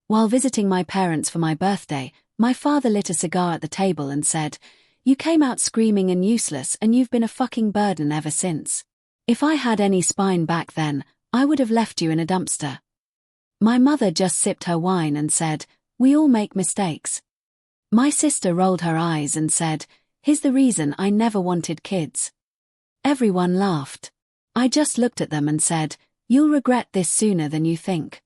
While visiting my parents for my birthday, my father lit a cigar at the table and said, "You came out screaming and useless and you've been a fucking burden ever since. If I had any spine back then, I would have left you in a dumpster." My mother just sipped her wine and said, "We all make mistakes." My sister rolled her eyes and said, "Here's the reason I never wanted kids." Everyone laughed. I just looked at them and said, "You'll regret this sooner than you think."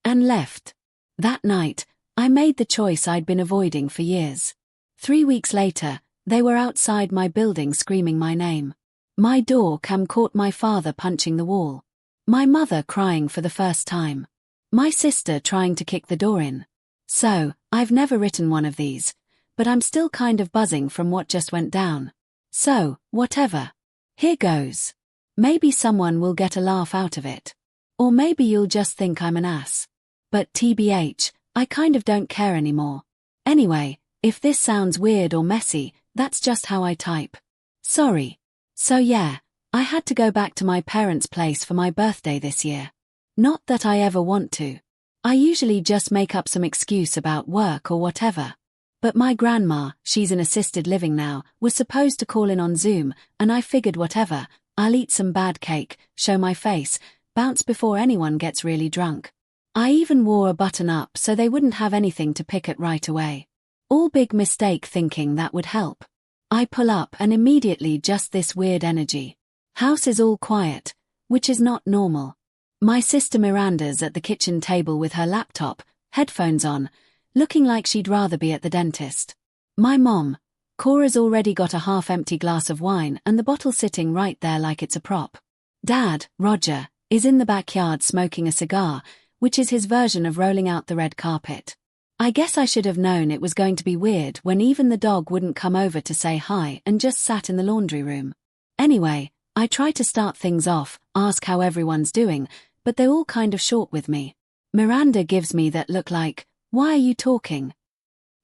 And left. That night, I made the choice I'd been avoiding for years. 3 weeks later, they were outside my building screaming my name. My door cam caught my father punching the wall. My mother crying for the first time. My sister trying to kick the door in. So, I've never written one of these, but I'm still kind of buzzing from what just went down. So, whatever. Here goes. Maybe someone will get a laugh out of it. Or maybe you'll just think I'm an ass. But TBH, I kind of don't care anymore. Anyway, if this sounds weird or messy, that's just how I type. Sorry. So yeah, I had to go back to my parents' place for my birthday this year. Not that I ever want to. I usually just make up some excuse about work or whatever. But my grandma, she's in assisted living now, was supposed to call in on Zoom, and I figured whatever, I'll eat some bad cake, show my face, bounce before anyone gets really drunk. I even wore a button-up so they wouldn't have anything to pick at right away. All big mistake thinking that would help. I pull up and immediately just this weird energy. House is all quiet, which is not normal. My sister Miranda's at the kitchen table with her laptop, headphones on, looking like she'd rather be at the dentist. My mom, Cora's already got a half-empty glass of wine and the bottle sitting right there like it's a prop. Dad, Roger, is in the backyard smoking a cigar, which is his version of rolling out the red carpet. I guess I should have known it was going to be weird when even the dog wouldn't come over to say hi and just sat in the laundry room. Anyway, I try to start things off, ask how everyone's doing, but they're all kind of short with me. Miranda gives me that look like, "Why are you talking?"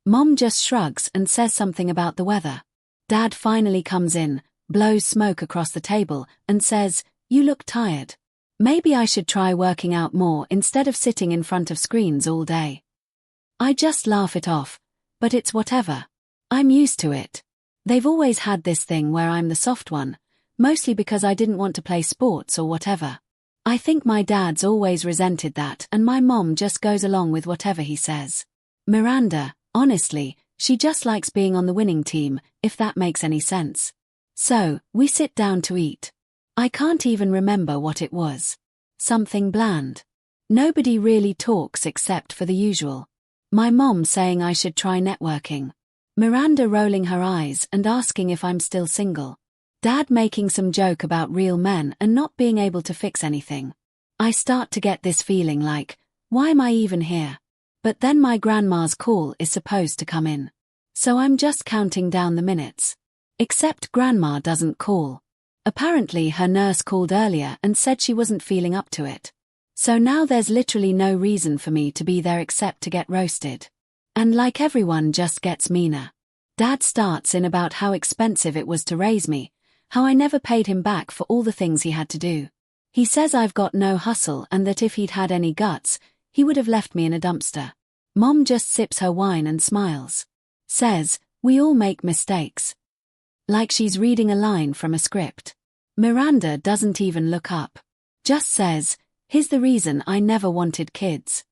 Mom just shrugs and says something about the weather. Dad finally comes in, blows smoke across the table, and says, "You look tired. Maybe I should try working out more instead of sitting in front of screens all day." I just laugh it off, but it's whatever. I'm used to it. They've always had this thing where I'm the soft one, mostly because I didn't want to play sports or whatever. I think my dad's always resented that and my mom just goes along with whatever he says. Miranda, honestly, she just likes being on the winning team, if that makes any sense. So, we sit down to eat. I can't even remember what it was. Something bland. Nobody really talks except for the usual. My mom saying I should try networking. Miranda rolling her eyes and asking if I'm still single. Dad making some joke about real men and not being able to fix anything. I start to get this feeling like, why am I even here? But then my grandma's call is supposed to come in. So I'm just counting down the minutes. Except grandma doesn't call. Apparently her nurse called earlier and said she wasn't feeling up to it. So now there's literally no reason for me to be there except to get roasted. And like everyone just gets meaner. Dad starts in about how expensive it was to raise me, how I never paid him back for all the things he had to do. He says I've got no hustle and that if he'd had any guts, he would have left me in a dumpster. Mom just sips her wine and smiles. Says, "We all make mistakes." Like she's reading a line from a script. Miranda doesn't even look up. Just says, "Here's the reason I never wanted kids."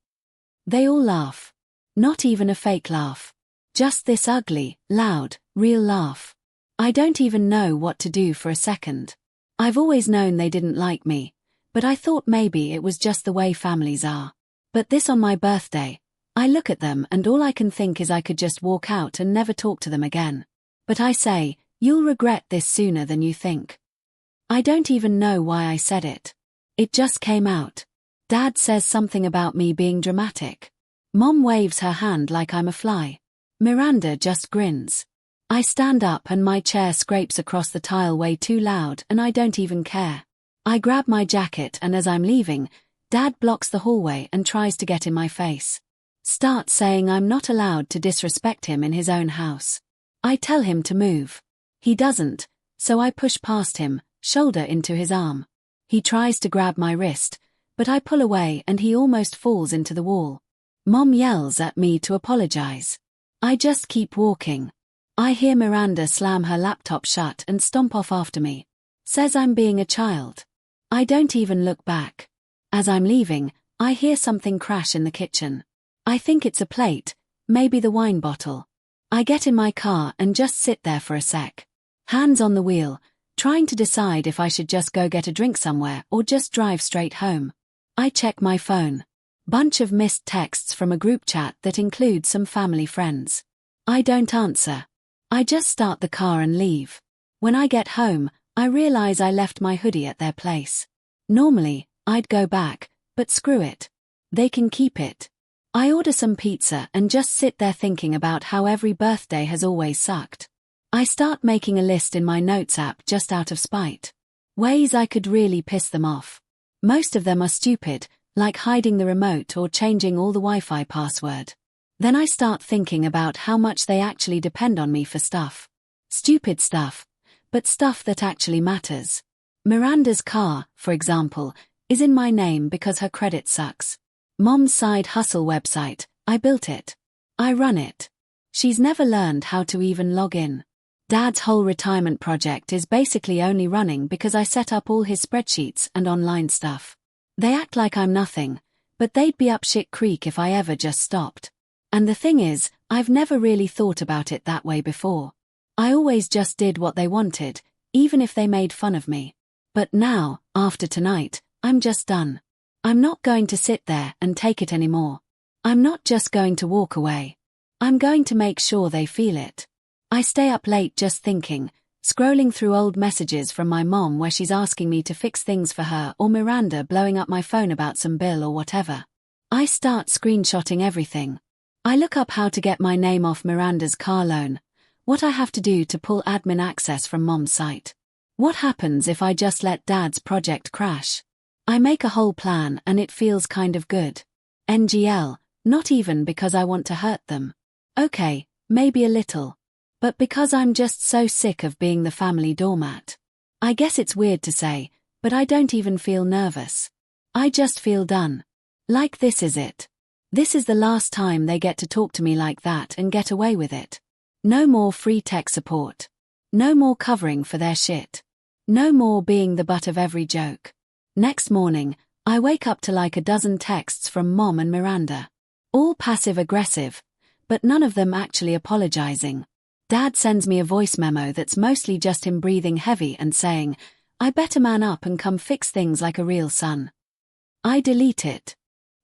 They all laugh. Not even a fake laugh. Just this ugly, loud, real laugh. I don't even know what to do for a second. I've always known they didn't like me, but I thought maybe it was just the way families are. But this on my birthday, I look at them and all I can think is I could just walk out and never talk to them again. But I say, you'll regret this sooner than you think. I don't even know why I said it. It just came out. Dad says something about me being dramatic. Mom waves her hand like I'm a fly. Miranda just grins. I stand up and my chair scrapes across the tile way too loud and I don't even care. I grab my jacket and as I'm leaving, Dad blocks the hallway and tries to get in my face. Starts saying I'm not allowed to disrespect him in his own house. I tell him to move. He doesn't, so I push past him, shoulder into his arm. He tries to grab my wrist, but I pull away and he almost falls into the wall. Mom yells at me to apologize. I just keep walking. I hear Miranda slam her laptop shut and stomp off after me. Says I'm being a child. I don't even look back. As I'm leaving, I hear something crash in the kitchen. I think it's a plate, maybe the wine bottle. I get in my car and just sit there for a sec. Hands on the wheel, trying to decide if I should just go get a drink somewhere or just drive straight home. I check my phone. Bunch of missed texts from a group chat that includes some family friends. I don't answer. I just start the car and leave. When I get home, I realize I left my hoodie at their place. Normally, I'd go back, but screw it. They can keep it. I order some pizza and just sit there thinking about how every birthday has always sucked. I start making a list in my notes app just out of spite. Ways I could really piss them off. Most of them are stupid, like hiding the remote or changing all the Wi-Fi password. Then I start thinking about how much they actually depend on me for stuff. Stupid stuff, but stuff that actually matters. Miranda's car, for example, is in my name because her credit sucks. Mom's side hustle website, I built it. I run it. She's never learned how to even log in. Dad's whole retirement project is basically only running because I set up all his spreadsheets and online stuff. They act like I'm nothing, but they'd be up shit creek if I ever just stopped. And the thing is, I've never really thought about it that way before. I always just did what they wanted, even if they made fun of me. But now, after tonight, I'm just done. I'm not going to sit there and take it anymore. I'm not just going to walk away. I'm going to make sure they feel it. I stay up late just thinking, scrolling through old messages from my mom where she's asking me to fix things for her or Miranda blowing up my phone about some bill or whatever. I start screenshotting everything. I look up how to get my name off Miranda's car loan, what I have to do to pull admin access from Mom's site. What happens if I just let Dad's project crash? I make a whole plan and it feels kind of good. NGL, not even because I want to hurt them. Okay, maybe a little. But because I'm just so sick of being the family doormat. I guess it's weird to say, but I don't even feel nervous. I just feel done. Like this is it. This is the last time they get to talk to me like that and get away with it. No more free tech support. No more covering for their shit. No more being the butt of every joke. Next morning, I wake up to like a dozen texts from Mom and Miranda. All passive-aggressive, but none of them actually apologizing. Dad sends me a voice memo that's mostly just him breathing heavy and saying, I better man up and come fix things like a real son. I delete it.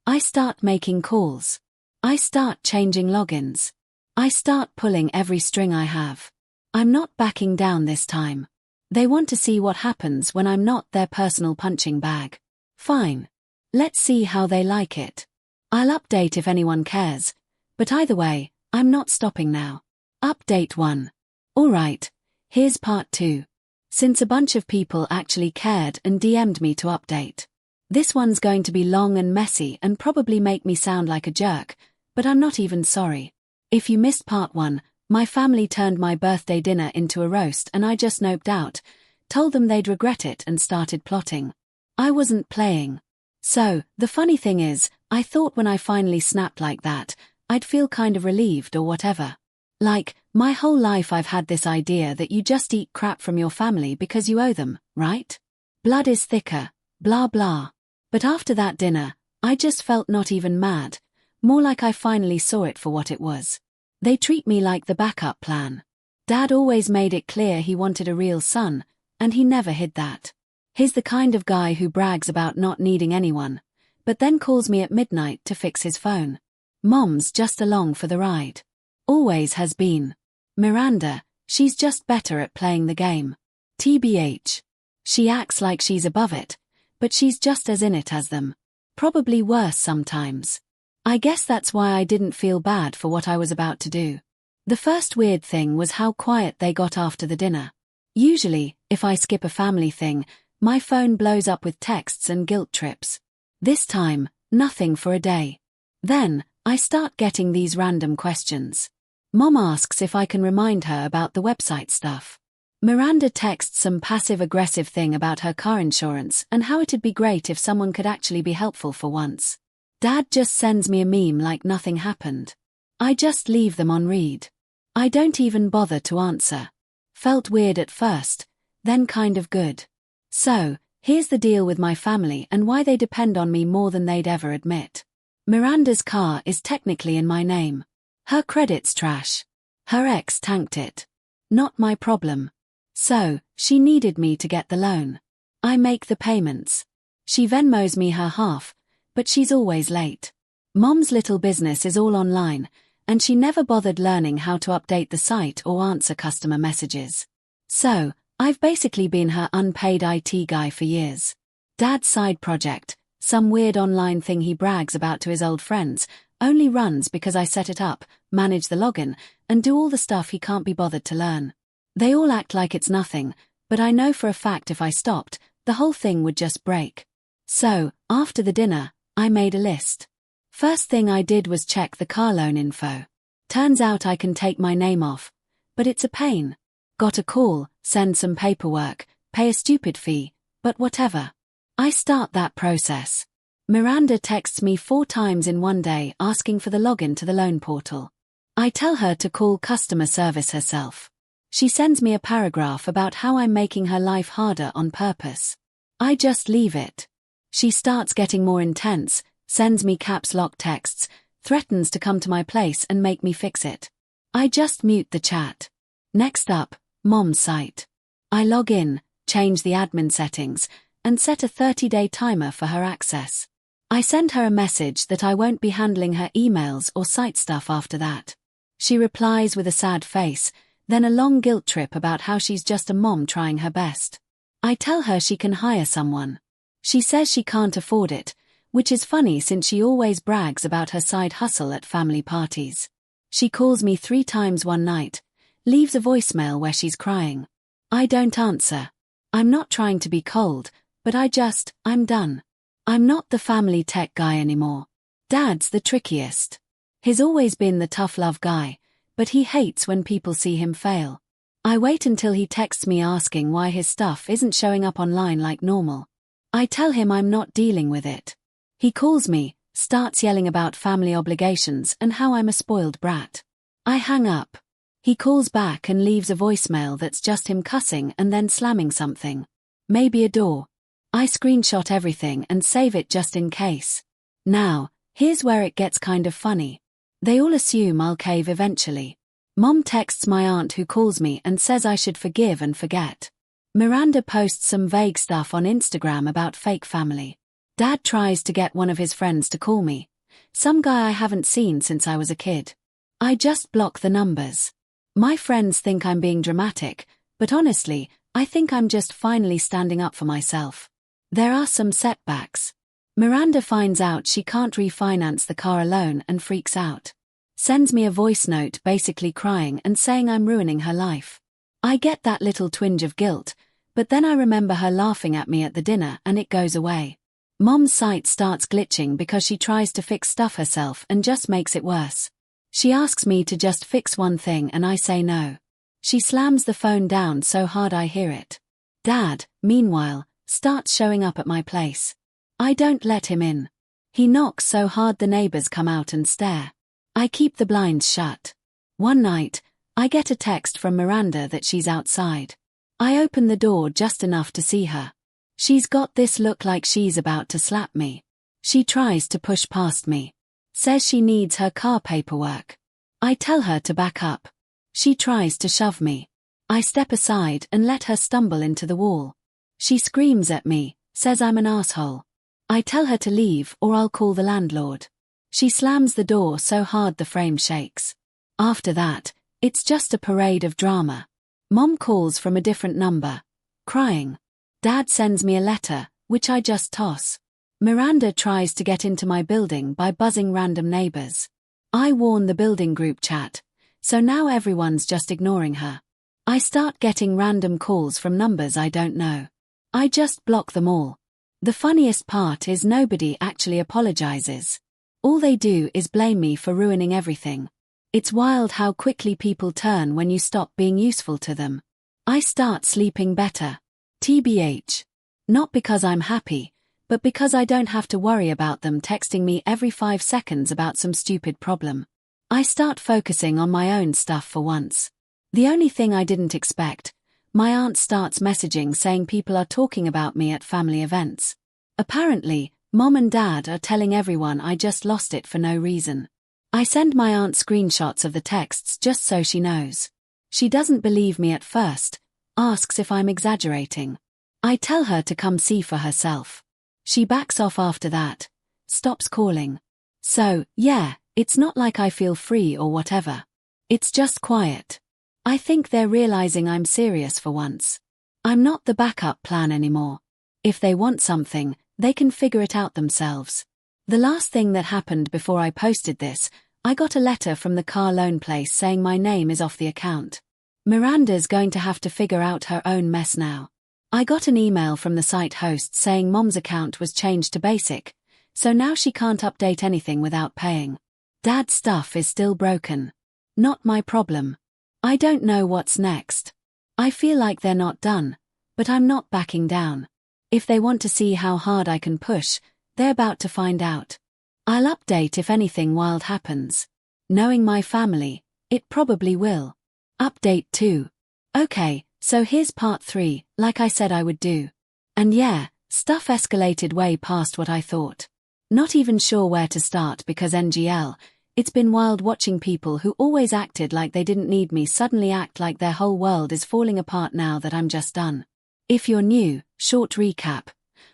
I start making calls. I start changing logins. I start pulling every string I have. I'm not backing down this time. They want to see what happens when I'm not their personal punching bag. Fine. Let's see how they like it. I'll update if anyone cares, but either way, I'm not stopping now. Update 1. Alright, here's part 2. Since a bunch of people actually cared and DM'd me to update. This one's going to be long and messy and probably make me sound like a jerk, but I'm not even sorry. If you missed part 1, my family turned my birthday dinner into a roast and I just noped out, told them they'd regret it and started plotting. I wasn't playing. So, the funny thing is, I thought when I finally snapped like that, I'd feel kind of relieved or whatever. Like, my whole life I've had this idea that you just eat crap from your family because you owe them, right? Blood is thicker, blah blah. But after that dinner, I just felt not even mad, more like I finally saw it for what it was. They treat me like the backup plan. Dad always made it clear he wanted a real son, and he never hid that. He's the kind of guy who brags about not needing anyone, but then calls me at midnight to fix his phone. Mom's just along for the ride. Always has been. Miranda, she's just better at playing the game. TBH. She acts like she's above it, but she's just as in it as them. Probably worse sometimes. I guess that's why I didn't feel bad for what I was about to do. The first weird thing was how quiet they got after the dinner. Usually, if I skip a family thing, my phone blows up with texts and guilt trips. This time, nothing for a day. Then, I start getting these random questions. Mom asks if I can remind her about the website stuff. Miranda texts some passive-aggressive thing about her car insurance and how it'd be great if someone could actually be helpful for once. Dad just sends me a meme like nothing happened. I just leave them on read. I don't even bother to answer. Felt weird at first, then kind of good. So, here's the deal with my family and why they depend on me more than they'd ever admit. Miranda's car is technically in my name. Her credit's trash. Her ex tanked it. Not my problem. So, she needed me to get the loan. I make the payments. She Venmos me her half, but she's always late. Mom's little business is all online, and she never bothered learning how to update the site or answer customer messages. So, I've basically been her unpaid IT guy for years. Dad's side project, some weird online thing he brags about to his old friends, only runs because I set it up, manage the login, and do all the stuff he can't be bothered to learn. They all act like it's nothing, but I know for a fact if I stopped, the whole thing would just break. So, after the dinner, I made a list. First thing I did was check the car loan info. Turns out I can take my name off, but it's a pain. Got a call, send some paperwork, pay a stupid fee, but whatever. I start that process. Miranda texts me 4 times in one day asking for the login to the loan portal. I tell her to call customer service herself. She sends me a paragraph about how I'm making her life harder on purpose. I just leave it. She starts getting more intense, sends me caps lock texts, threatens to come to my place and make me fix it. I just mute the chat. Next up, Mom's site. I log in, change the admin settings, and set a 30-day timer for her access. I send her a message that I won't be handling her emails or site stuff after that. She replies with a sad face, then a long guilt trip about how she's just a mom trying her best. I tell her she can hire someone. She says she can't afford it, which is funny since she always brags about her side hustle at family parties. She calls me 3 times one night, leaves a voicemail where she's crying. I don't answer. I'm not trying to be cold, but I'm done. I'm not the family tech guy anymore. Dad's the trickiest. He's always been the tough love guy, but he hates when people see him fail. I wait until he texts me asking why his stuff isn't showing up online like normal. I tell him I'm not dealing with it. He calls me, starts yelling about family obligations and how I'm a spoiled brat. I hang up. He calls back and leaves a voicemail that's just him cussing and then slamming something. Maybe a door. I screenshot everything and save it just in case. Now, here's where it gets kind of funny. They all assume I'll cave eventually. Mom texts my aunt who calls me and says I should forgive and forget. Miranda posts some vague stuff on Instagram about fake family. Dad tries to get one of his friends to call me. Some guy I haven't seen since I was a kid. I just block the numbers. My friends think I'm being dramatic, but honestly, I think I'm just finally standing up for myself. There are some setbacks. Miranda finds out she can't refinance the car alone and freaks out. Sends me a voice note basically crying and saying I'm ruining her life. I get that little twinge of guilt, but then I remember her laughing at me at the dinner and it goes away. Mom's site starts glitching because she tries to fix stuff herself and just makes it worse. She asks me to just fix one thing and I say no. She slams the phone down so hard I hear it. Dad, meanwhile, starts showing up at my place. I don't let him in. He knocks so hard the neighbors come out and stare. I keep the blinds shut. One night, I get a text from Miranda that she's outside. I open the door just enough to see her. She's got this look like she's about to slap me. She tries to push past me. Says she needs her car paperwork. I tell her to back up. She tries to shove me. I step aside and let her stumble into the wall. She screams at me, says I'm an asshole. I tell her to leave or I'll call the landlord. She slams the door so hard the frame shakes. After that, it's just a parade of drama. Mom calls from a different number, crying. Dad sends me a letter, which I just toss. Miranda tries to get into my building by buzzing random neighbors. I warn the building group chat, so now everyone's just ignoring her. I start getting random calls from numbers I don't know. I just block them all. The funniest part is nobody actually apologizes. All they do is blame me for ruining everything. It's wild how quickly people turn when you stop being useful to them. I start sleeping better. TBH. Not because I'm happy, but because I don't have to worry about them texting me every 5 seconds about some stupid problem. I start focusing on my own stuff for once. The only thing I didn't expect, my aunt starts messaging saying people are talking about me at family events. Apparently, Mom and Dad are telling everyone I just lost it for no reason. I send my aunt screenshots of the texts just so she knows. She doesn't believe me at first, asks if I'm exaggerating. I tell her to come see for herself. She backs off after that, stops calling. So, yeah, it's not like I feel free or whatever. It's just quiet. I think they're realizing I'm serious for once. I'm not the backup plan anymore. If they want something, they can figure it out themselves. The last thing that happened before I posted this, I got a letter from the car loan place saying my name is off the account. Miranda's going to have to figure out her own mess now. I got an email from the site host saying Mom's account was changed to basic, so now she can't update anything without paying. Dad's stuff is still broken. Not my problem. I don't know what's next. I feel like they're not done, but I'm not backing down. If they want to see how hard I can push, they're about to find out. I'll update if anything wild happens. Knowing my family, it probably will. Update 2. Okay, so here's part 3, like I said I would do. And yeah, stuff escalated way past what I thought. Not even sure where to start because NGL, it's been wild watching people who always acted like they didn't need me suddenly act like their whole world is falling apart now that I'm just done. If you're new, short recap.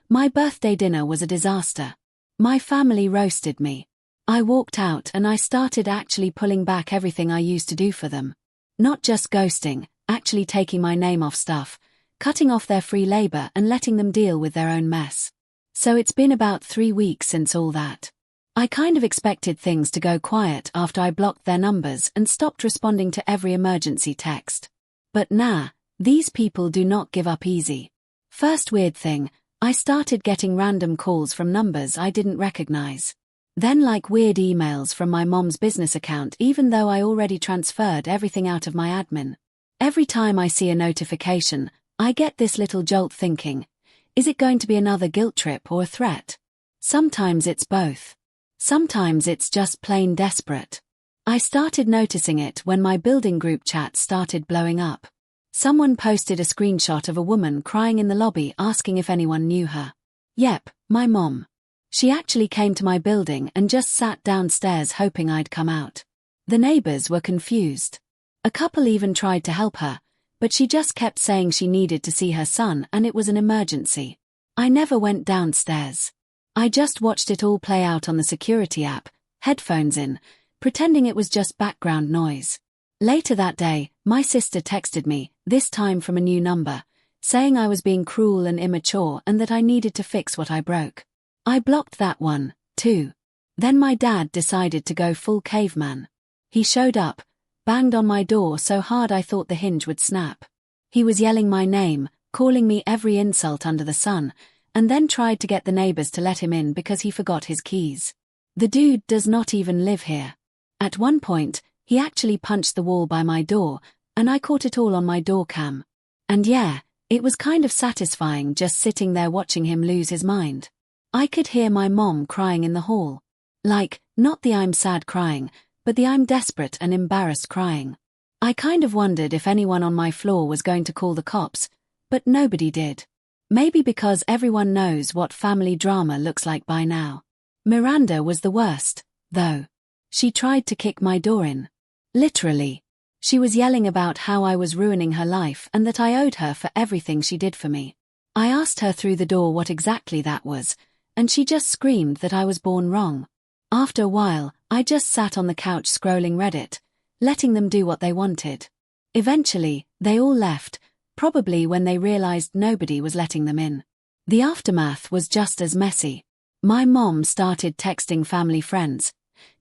My birthday dinner was a disaster. My family roasted me. I walked out and I started actually pulling back everything I used to do for them. Not just ghosting, actually taking my name off stuff, cutting off their free labor and letting them deal with their own mess. So it's been about 3 weeks since all that. I kind of expected things to go quiet after I blocked their numbers and stopped responding to every emergency text. But nah, these people do not give up easy. First weird thing, I started getting random calls from numbers I didn't recognize. Then like weird emails from my mom's business account even though I already transferred everything out of my admin. Every time I see a notification, I get this little jolt thinking, is it going to be another guilt trip or a threat? Sometimes it's both. Sometimes it's just plain desperate. I started noticing it when my building group chat started blowing up. Someone posted a screenshot of a woman crying in the lobby asking if anyone knew her. Yep, my mom. She actually came to my building and just sat downstairs hoping I'd come out. The neighbors were confused. A couple even tried to help her, but she just kept saying she needed to see her son and it was an emergency. I never went downstairs. I just watched it all play out on the security app, headphones in, pretending it was just background noise. Later that day, my sister texted me, this time from a new number, saying I was being cruel and immature and that I needed to fix what I broke. I blocked that one, too. Then my dad decided to go full caveman. He showed up, banged on my door so hard I thought the hinge would snap. He was yelling my name, calling me every insult under the sun, and then tried to get the neighbors to let him in because he forgot his keys. The dude does not even live here. At one point, he actually punched the wall by my door, and I caught it all on my door cam. And yeah, it was kind of satisfying just sitting there watching him lose his mind. I could hear my mom crying in the hall. Like, not the I'm sad crying, but the I'm desperate and embarrassed crying. I kind of wondered if anyone on my floor was going to call the cops, but nobody did. Maybe because everyone knows what family drama looks like by now. Miranda was the worst, though. She tried to kick my door in. Literally. She was yelling about how I was ruining her life and that I owed her for everything she did for me. I asked her through the door what exactly that was, and she just screamed that I was born wrong. After a while, I just sat on the couch scrolling Reddit, letting them do what they wanted. Eventually, they all left, probably when they realized nobody was letting them in. The aftermath was just as messy. My mom started texting family friends,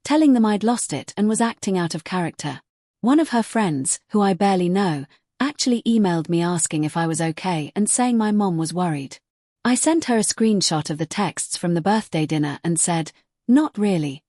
telling them I'd lost it and was acting out of character. One of her friends, who I barely know, actually emailed me asking if I was okay and saying my mom was worried. I sent her a screenshot of the texts from the birthday dinner and said, not really.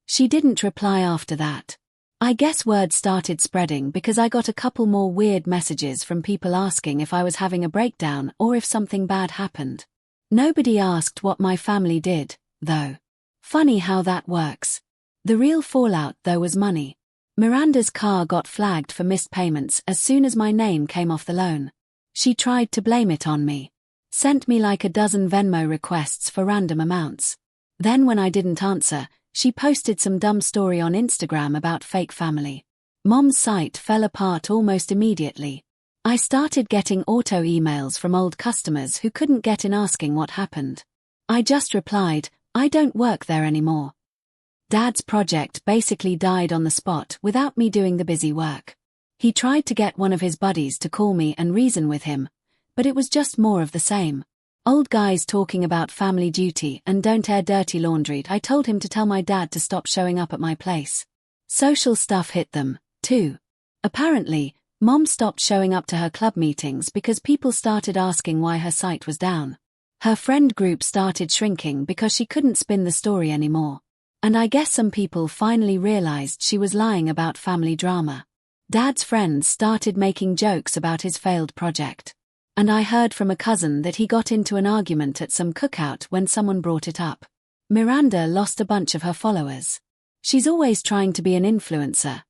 She didn't reply after that. I guess word started spreading because I got a couple more weird messages from people asking if I was having a breakdown or if something bad happened. Nobody asked what my family did, though. Funny how that works. The real fallout, though, was money. Miranda's car got flagged for missed payments as soon as my name came off the loan. She tried to blame it on me. Sent me like a dozen Venmo requests for random amounts. Then when I didn't answer, she posted some dumb story on Instagram about fake family. Mom's site fell apart almost immediately. I started getting auto emails from old customers who couldn't get in asking what happened. I just replied, "I don't work there anymore." Dad's project basically died on the spot without me doing the busy work. He tried to get one of his buddies to call me and reason with him, but it was just more of the same. Old guys talking about family duty and don't air dirty laundry. I told him to tell my dad to stop showing up at my place. Social stuff hit them, too. Apparently, Mom stopped showing up to her club meetings because people started asking why her site was down. Her friend group started shrinking because she couldn't spin the story anymore. And I guess some people finally realized she was lying about family drama. Dad's friends started making jokes about his failed project. And I heard from a cousin that he got into an argument at some cookout when someone brought it up. Miranda lost a bunch of her followers. She's always trying to be an influencer.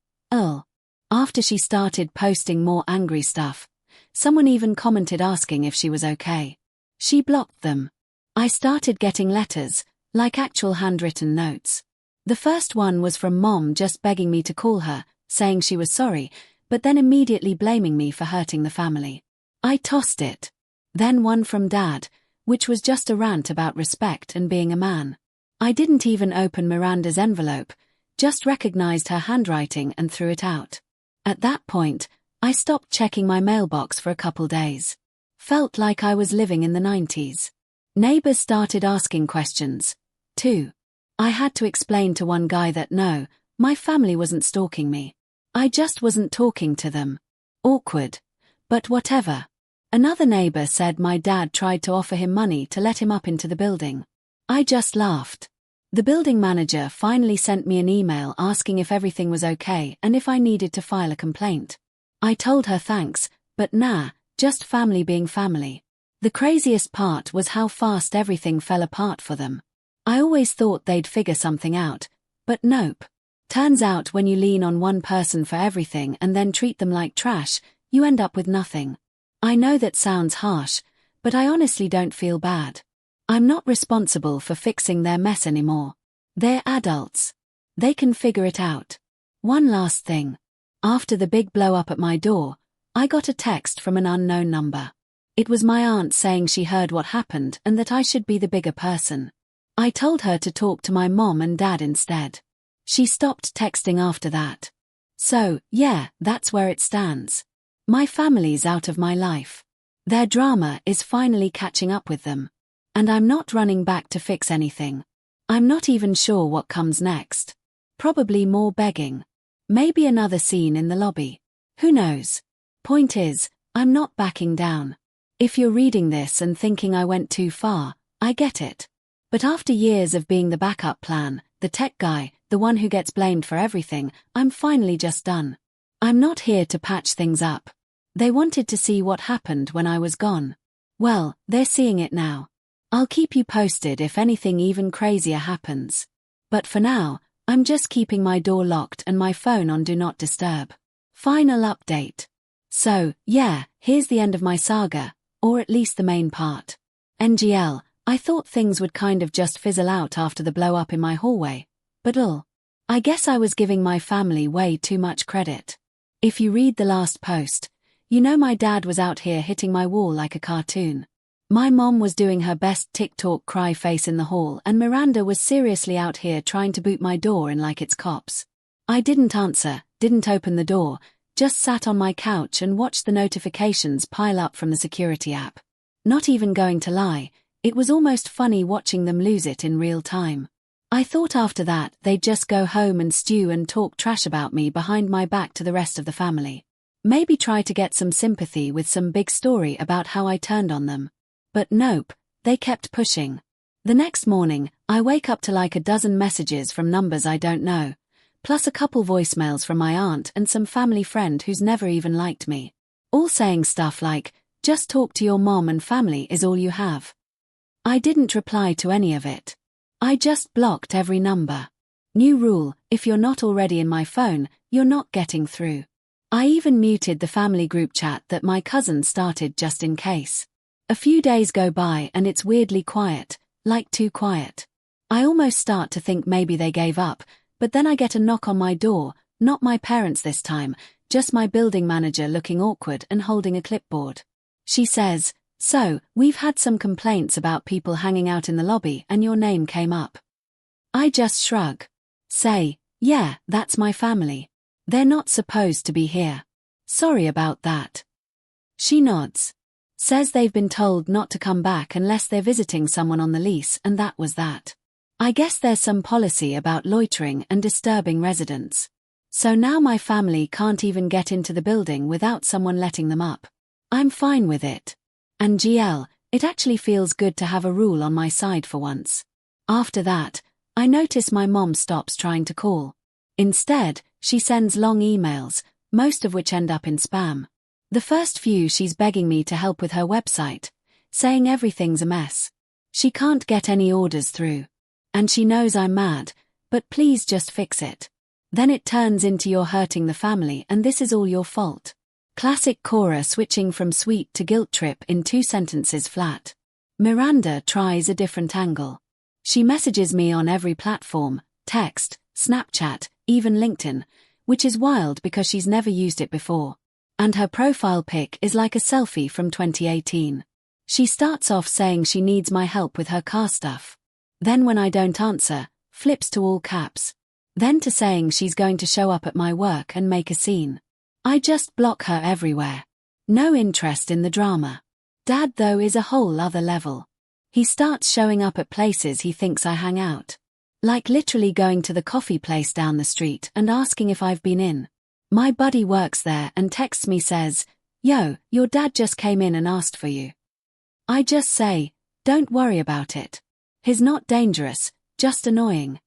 After she started posting more angry stuff, someone even commented asking if she was okay. She blocked them. I started getting letters, like actual handwritten notes. The first one was from Mom just begging me to call her, saying she was sorry, but then immediately blaming me for hurting the family. I tossed it. Then one from Dad, which was just a rant about respect and being a man. I didn't even open Miranda's envelope, just recognized her handwriting and threw it out. At that point, I stopped checking my mailbox for a couple days. Felt like I was living in the 90s. Neighbors started asking questions, too. I had to explain to one guy that no, my family wasn't stalking me. I just wasn't talking to them. Awkward. But whatever. Another neighbor said my dad tried to offer him money to let him up into the building. I just laughed. The building manager finally sent me an email asking if everything was okay and if I needed to file a complaint. I told her thanks, but nah, just family being family. The craziest part was how fast everything fell apart for them. I always thought they'd figure something out, but nope. Turns out when you lean on one person for everything and then treat them like trash, you end up with nothing. I know that sounds harsh, but I honestly don't feel bad. I'm not responsible for fixing their mess anymore. They're adults. They can figure it out. One last thing. After the big blow up at my door, I got a text from an unknown number. It was my aunt saying she heard what happened and that I should be the bigger person. I told her to talk to my mom and dad instead. She stopped texting after that. So, yeah, that's where it stands. My family's out of my life. Their drama is finally catching up with them. And I'm not running back to fix anything. I'm not even sure what comes next. Probably more begging. Maybe another scene in the lobby. Who knows? Point is, I'm not backing down. If you're reading this and thinking I went too far, I get it. But after years of being the backup plan, the tech guy, the one who gets blamed for everything, I'm finally just done. I'm not here to patch things up. They wanted to see what happened when I was gone. Well, they're seeing it now. I'll keep you posted if anything even crazier happens. But for now, I'm just keeping my door locked and my phone on Do Not Disturb. Final update. So, yeah, here's the end of my saga, or at least the main part. NGL, I thought things would kind of just fizzle out after the blow up in my hallway. But I guess I was giving my family way too much credit. If you read the last post, you know my dad was out here hitting my wall like a cartoon. My mom was doing her best TikTok cry face in the hall and Miranda was seriously out here trying to boot my door in like it's cops. I didn't answer, didn't open the door, just sat on my couch and watched the notifications pile up from the security app. Not even going to lie, it was almost funny watching them lose it in real time. I thought after that they'd just go home and stew and talk trash about me behind my back to the rest of the family. Maybe try to get some sympathy with some big story about how I turned on them. But nope, they kept pushing. The next morning, I wake up to like a dozen messages from numbers I don't know, plus a couple voicemails from my aunt and some family friend who's never even liked me. All saying stuff like, just talk to your mom and family is all you have. I didn't reply to any of it. I just blocked every number. New rule, if you're not already in my phone, you're not getting through. I even muted the family group chat that my cousin started just in case. A few days go by and it's weirdly quiet, like too quiet. I almost start to think maybe they gave up, but then I get a knock on my door, not my parents this time, just my building manager looking awkward and holding a clipboard. She says, "So, we've had some complaints about people hanging out in the lobby and your name came up." I just shrug. Say, "Yeah, that's my family. They're not supposed to be here. Sorry about that." She nods. Says they've been told not to come back unless they're visiting someone on the lease, and that was that. I guess there's some policy about loitering and disturbing residents. So now my family can't even get into the building without someone letting them up. I'm fine with it. And GL, it actually feels good to have a rule on my side for once. After that, I notice my mom stops trying to call. Instead, she sends long emails, most of which end up in spam. The first few she's begging me to help with her website, saying everything's a mess. She can't get any orders through. And she knows I'm mad, but please just fix it. Then it turns into "you're hurting the family and this is all your fault." Classic Cora switching from sweet to guilt trip in 2 sentences flat. Miranda tries a different angle. She messages me on every platform, text, Snapchat, even LinkedIn, which is wild because she's never used it before. And her profile pic is like a selfie from 2018. She starts off saying she needs my help with her car stuff. Then when I don't answer, flips to all caps. Then to saying she's going to show up at my work and make a scene. I just block her everywhere. No interest in the drama. Dad, though, is a whole other level. He starts showing up at places he thinks I hang out. Like literally going to the coffee place down the street and asking if I've been in. My buddy works there and texts me says, "Yo, your dad just came in and asked for you." I just say, "Don't worry about it. He's not dangerous, just annoying."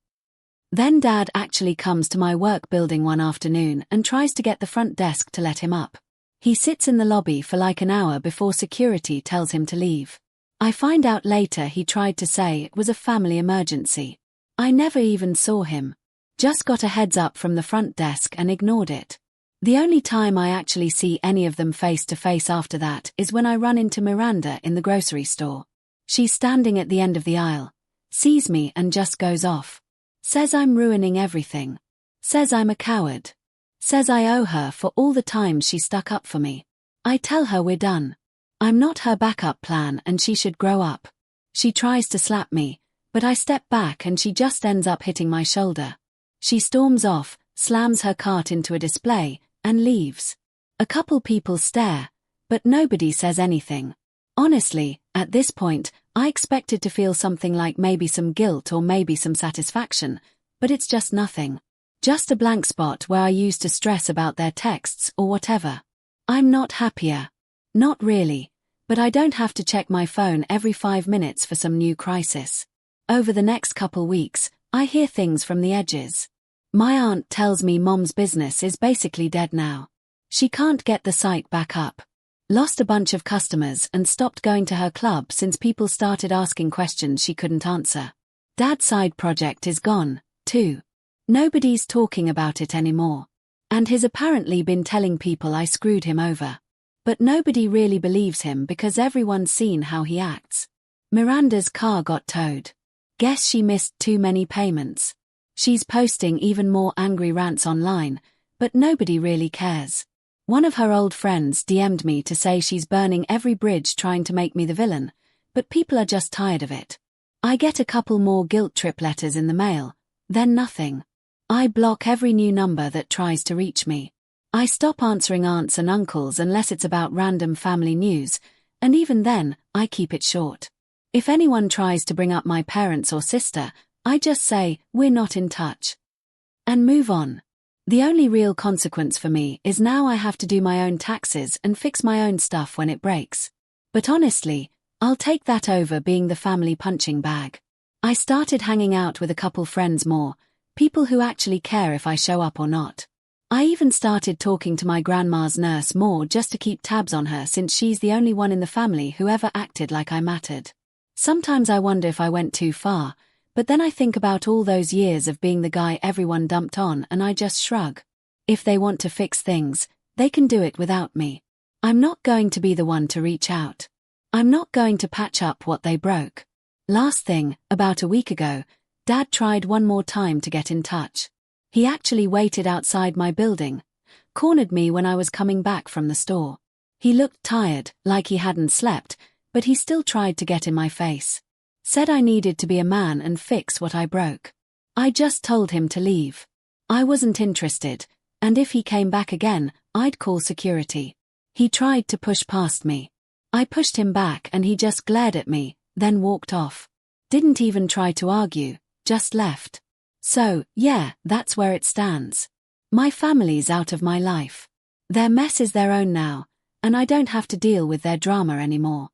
Then Dad actually comes to my work building one afternoon and tries to get the front desk to let him up. He sits in the lobby for like an hour before security tells him to leave. I find out later he tried to say it was a family emergency. I never even saw him. Just got a heads up from the front desk and ignored it. The only time I actually see any of them face to face after that is when I run into Miranda in the grocery store. She's standing at the end of the aisle, sees me and just goes off. Says I'm ruining everything. Says I'm a coward. Says I owe her for all the time she stuck up for me. I tell her we're done. I'm not her backup plan and she should grow up. She tries to slap me, but I step back and she just ends up hitting my shoulder. She storms off, slams her cart into a display, and leaves. A couple people stare, but nobody says anything. Honestly, at this point, I expected to feel something like maybe some guilt or maybe some satisfaction, but it's just nothing. Just a blank spot where I used to stress about their texts or whatever. I'm not happier. Not really, but I don't have to check my phone every 5 minutes for some new crisis. Over the next couple weeks, I hear things from the edges. My aunt tells me Mom's business is basically dead now. She can't get the site back up. Lost a bunch of customers and stopped going to her club since people started asking questions she couldn't answer. Dad's side project is gone, too. Nobody's talking about it anymore. And he's apparently been telling people I screwed him over. But nobody really believes him because everyone's seen how he acts. Miranda's car got towed. Guess she missed too many payments. She's posting even more angry rants online, but nobody really cares. One of her old friends DM'd me to say she's burning every bridge trying to make me the villain, but people are just tired of it. I get a couple more guilt trip letters in the mail, then nothing. I block every new number that tries to reach me. I stop answering aunts and uncles unless it's about random family news, and even then, I keep it short. If anyone tries to bring up my parents or sister, I just say, we're not in touch. And move on. The only real consequence for me is now I have to do my own taxes and fix my own stuff when it breaks. But honestly, I'll take that over being the family punching bag. I started hanging out with a couple friends more, people who actually care if I show up or not. I even started talking to my grandma's nurse more just to keep tabs on her since she's the only one in the family who ever acted like I mattered. Sometimes I wonder if I went too far, but then I think about all those years of being the guy everyone dumped on and I just shrug. If they want to fix things, they can do it without me. I'm not going to be the one to reach out. I'm not going to patch up what they broke. Last thing, about a week ago, Dad tried one more time to get in touch. He actually waited outside my building, cornered me when I was coming back from the store. He looked tired, like he hadn't slept, but he still tried to get in my face. Said I needed to be a man and fix what I broke. I just told him to leave. I wasn't interested, and if he came back again, I'd call security. He tried to push past me. I pushed him back and he just glared at me, then walked off. Didn't even try to argue, just left. So, yeah, that's where it stands. My family's out of my life. Their mess is their own now, and I don't have to deal with their drama anymore.